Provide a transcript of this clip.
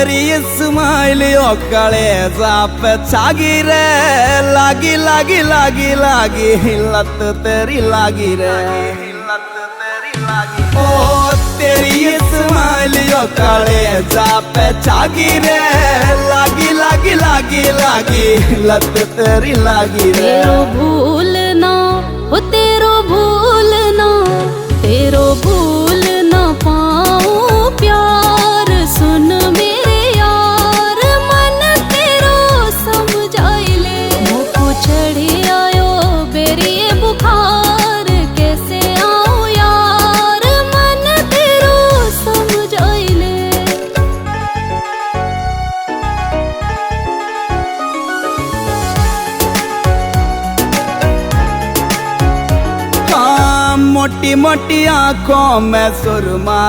तेरी स्माइल ओ कलेजा पे छागी रे, लागी लागी लागी लागी लत तेरी लागी रे, लत तेरी लागी। ओ तेरी स्माइल ओ कलेजा पे छागी रे, लागी लागी लागी लागी लत तेरी लागी रे। तेरो भूलना ओ तेरो भूलना, तेरो भूल ना पाऊं प्यार। सुन मेरे यार मन तेरो समझाई ले, मुझको चढ़ी आयो बेरी बुखार। कैसे आऊं यार मन तेरो समझाई ले। हाँ मोटी मोटी आंखों में सुरमा